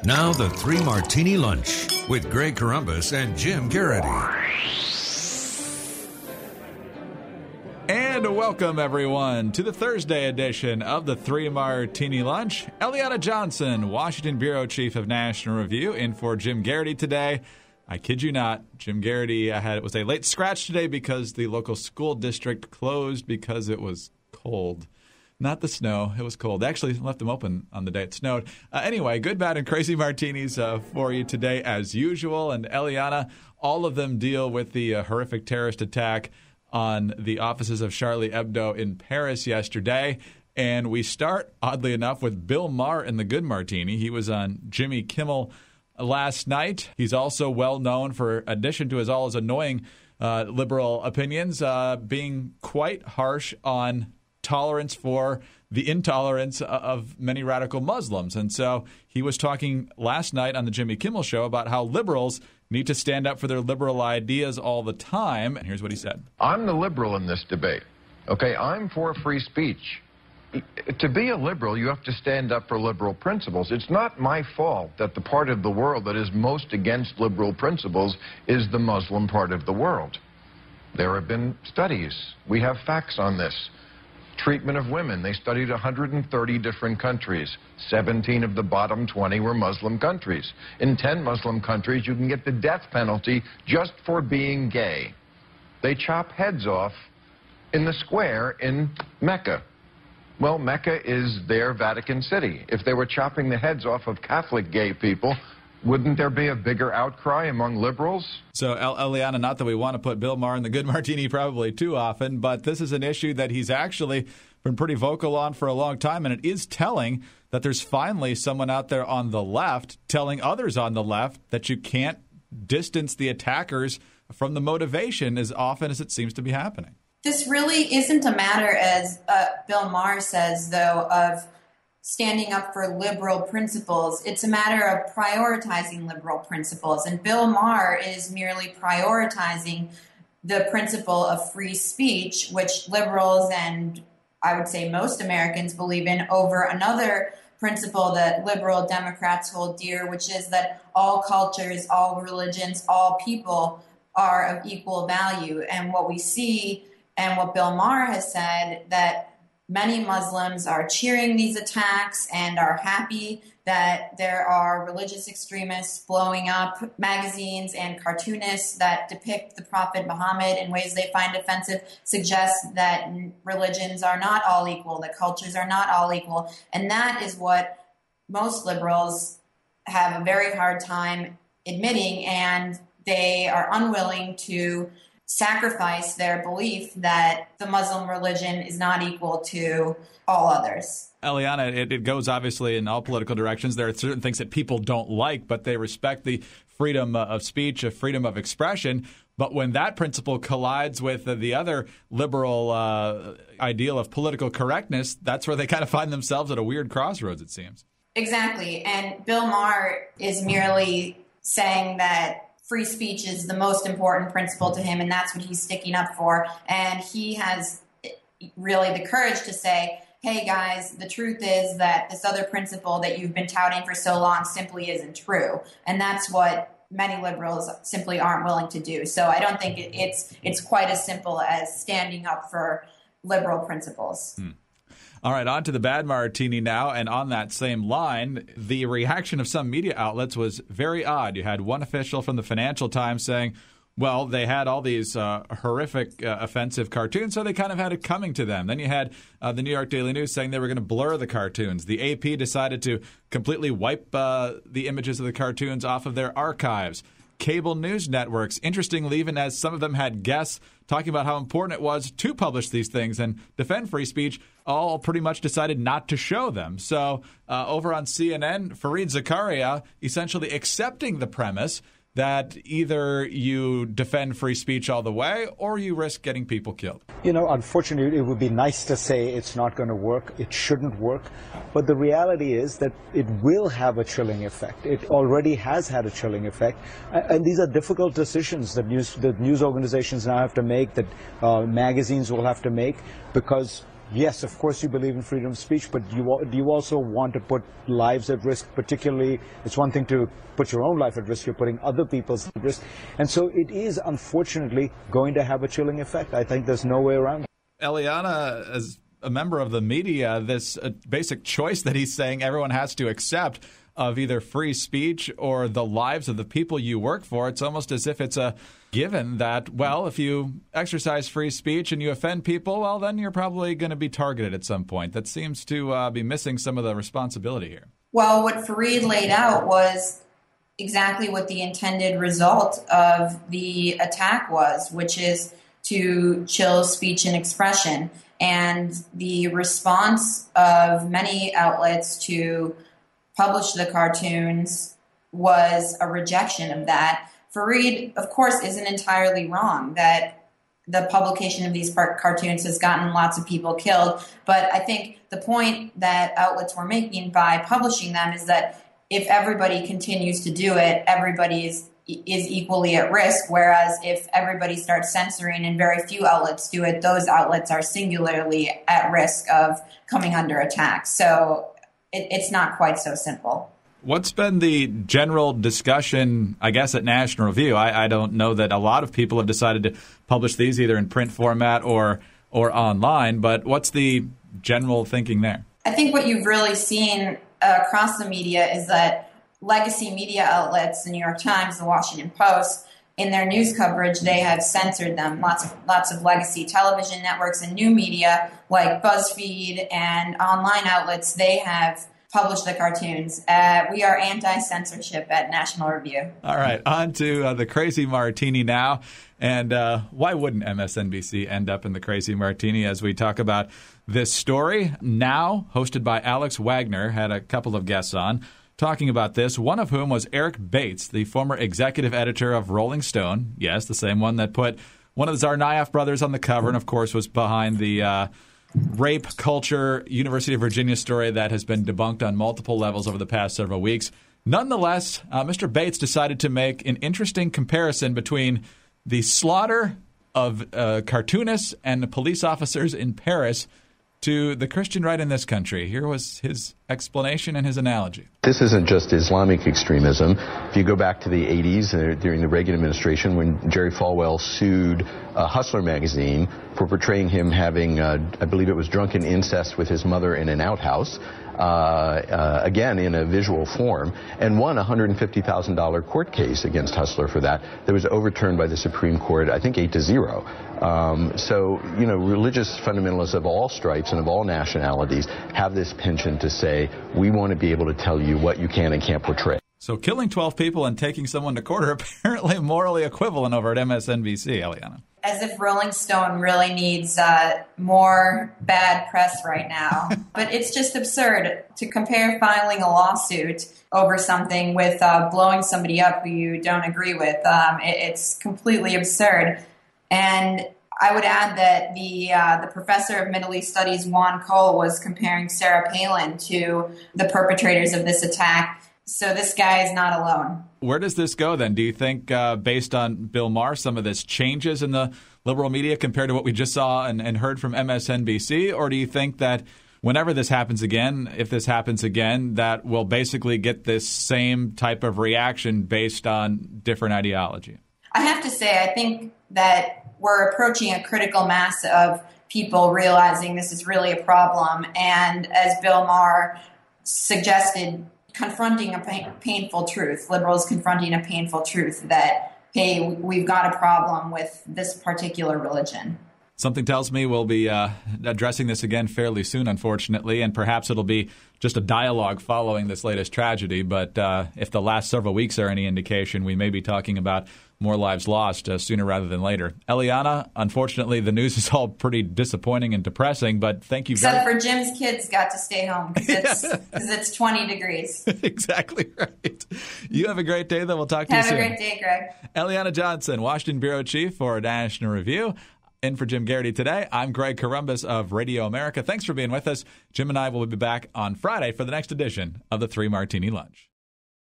Now the Three Martini Lunch with Greg Corombos and Jim Garrity. And welcome, everyone, to the Thursday edition of the Three Martini Lunch. Eliana Johnson, Washington Bureau Chief of National Review, in for Jim Garrity today. I kid you not, Jim Garrity was a late scratch today because the local school district closed because it was cold. Not the snow. It was cold. They actually left them open on the day it snowed. Anyway, good, bad, and crazy martinis for you today as usual. And Eliana, all of them deal with the horrific terrorist attack on the offices of Charlie Hebdo in Paris yesterday. And we start, oddly enough, with Bill Maher in the Good Martini. He was on Jimmy Kimmel last night. He's also well known for, in addition to his all his annoying liberal opinions, being quite harsh on tolerance for the intolerance of many radical Muslims. And so he was talking last night on the Jimmy Kimmel Show about how liberals need to stand up for their liberal ideas all the time. And here's what he said. I'm the liberal in this debate. Okay, I'm for free speech. To be a liberal, you have to stand up for liberal principles. It's not my fault that the part of the world that is most against liberal principles is the Muslim part of the world. There have been studies. We have facts on this. Treatment of women. They studied 130 different countries. 17 of the bottom 20 were Muslim countries. In 10 Muslim countries, you can get the death penalty just for being gay. They chop heads off in the square in Mecca. Well, Mecca is their Vatican City. If they were chopping the heads off of Catholic gay people, wouldn't there be a bigger outcry among liberals? So, Eliana, not that we want to put Bill Maher in the Good Martini probably too often, but this is an issue that he's actually been pretty vocal on for a long time, and it is telling that there's finally someone out there on the left telling others on the left that you can't distance the attackers from the motivation as often as it seems to be happening. This really isn't a matter, as Bill Maher says, though, of standing up for liberal principles. It's a matter of prioritizing liberal principles. And Bill Maher is merely prioritizing the principle of free speech, which liberals and I would say most Americans believe in, over another principle that liberal Democrats hold dear, which is that all cultures, all religions, all people are of equal value. And what we see, and what Bill Maher has said, that many Muslims are cheering these attacks and are happy that there are religious extremists blowing up magazines and cartoonists that depict the Prophet Mohammed in ways they find offensive, suggests that religions are not all equal, that cultures are not all equal. And that is what most liberals have a very hard time admitting, and they are unwilling to sacrifice their belief that the Muslim religion is not equal to all others. Eliana, it goes obviously in all political directions. There are certain things that people don't like, but they respect the freedom of speech, freedom of expression. But when that principle collides with the other liberal ideal of political correctness, that's where they kind of find themselves at a weird crossroads, it seems. Exactly. And Bill Maher is merely saying that free speech is the most important principle to him, and that's what he's sticking up for. And he has really the courage to say, hey, guys, the truth is that this other principle that you've been touting for so long simply isn't true. And that's what many liberals simply aren't willing to do. So I don't think it's quite as simple as standing up for liberal principles. All right, on to the bad martini now. And on that same line, the reaction of some media outlets was very odd. You had one official from the Financial Times saying, well, they had all these horrific, offensive cartoons, so they kind of had it coming to them. Then you had the New York Daily News saying they were going to blur the cartoons. The AP decided to completely wipe the images of the cartoons off of their archives. Cable news networks, interestingly, even as some of them had guests talking about how important it was to publish these things and defend free speech, all pretty much decided not to show them. So over on CNN, Fareed Zakaria essentially accepting the premise that either you defend free speech all the way or you risk getting people killed. You know, unfortunately, it would be nice to say it's not going to work, it shouldn't work, but the reality is that it will have a chilling effect. It already has had a chilling effect, and these are difficult decisions that news organizations now have to make, that magazines will have to make, because yes, of course you believe in freedom of speech, but do you also want to put lives at risk? Particularly, it's one thing to put your own life at risk, you're putting other people's at risk. And so it is, unfortunately, going to have a chilling effect. I think there's no way around it. Eliana, as a member of the media, this basic choice that he's saying everyone has to accept of either free speech or the lives of the people you work for, it's almost as if it's a given that, well, if you exercise free speech and you offend people, well, then you're probably going to be targeted at some point. That seems to be missing some of the responsibility here. Well, what Fareed laid out was exactly what the intended result of the attack was, which is to chill speech and expression. And the response of many outlets to publish the cartoons was a rejection of that. Fareed, of course, isn't entirely wrong that the publication of these cartoons has gotten lots of people killed. But I think the point that outlets were making by publishing them is that if everybody continues to do it, everybody is equally at risk. Whereas if everybody starts censoring and very few outlets do it, those outlets are singularly at risk of coming under attack. So it's not quite so simple. What's been the general discussion, I guess, at National Review? I don't know that a lot of people have decided to publish these either in print format or online, but what's the general thinking there? I think what you've really seen across the media is that legacy media outlets, the New York Times, the Washington Post, in their news coverage, they have censored them. Lots of legacy television networks and new media like BuzzFeed and online outlets, they have published the cartoons. We are anti-censorship at National Review. All right, on to the Crazy Martini now. And why wouldn't MSNBC end up in the Crazy Martini as we talk about this story? Now, hosted by Alex Wagner, had a couple of guests on talking about this, one of whom was Eric Bates, the former executive editor of Rolling Stone. Yes, the same one that put one of the Tsarnaev brothers on the cover and, of course, was behind the rape culture University of Virginia story that has been debunked on multiple levels over the past several weeks. Nonetheless, Mr. Bates decided to make an interesting comparison between the slaughter of cartoonists and police officers in Paris to the Christian right in this country. Here was his explanation and his analogy. This isn't just Islamic extremism. If you go back to the 80s, during the Reagan administration, when Jerry Falwell sued Hustler magazine for portraying him having, I believe it was drunken incest with his mother in an outhouse, again in a visual form, and won a $150,000 court case against Hustler for that. That was overturned by the Supreme Court, I think 8-0. So, you know, religious fundamentalists of all stripes and of all nationalities have this penchant to say, we want to be able to tell you what you can and can't portray. So killing 12 people and taking someone to court are apparently morally equivalent over at MSNBC, Eliana. As if Rolling Stone really needs more bad press right now. But it's just absurd to compare filing a lawsuit over something with blowing somebody up who you don't agree with. It's completely absurd. And I would add that the professor of Middle East Studies, Juan Cole, was comparing Sarah Palin to the perpetrators of this attack. So this guy is not alone. Where does this go then? Do you think, based on Bill Maher, some of this changes in the liberal media compared to what we just saw and heard from MSNBC? Or do you think that whenever this happens again, if this happens again, that we'll basically get this same type of reaction based on different ideology? I have to say, I think that we're approaching a critical mass of people realizing this is really a problem. And as Bill Maher suggested, confronting a painful truth, liberals confronting a painful truth that, hey, we've got a problem with this particular religion. Something tells me we'll be addressing this again fairly soon, unfortunately, and perhaps it'll be just a dialogue following this latest tragedy. But if the last several weeks are any indication, we may be talking about more lives lost sooner rather than later. Eliana, unfortunately, the news is all pretty disappointing and depressing, but thank you Except for Jim's kids got to stay home because it's 20 degrees. Exactly right. You have a great day, though. We'll talk to you soon. Have a great day, Greg. Eliana Johnson, Washington Bureau Chief for National Review. In for Jim Garrity today, I'm Greg Corombos of Radio America. Thanks for being with us. Jim and I will be back on Friday for the next edition of the 3 Martini Lunch.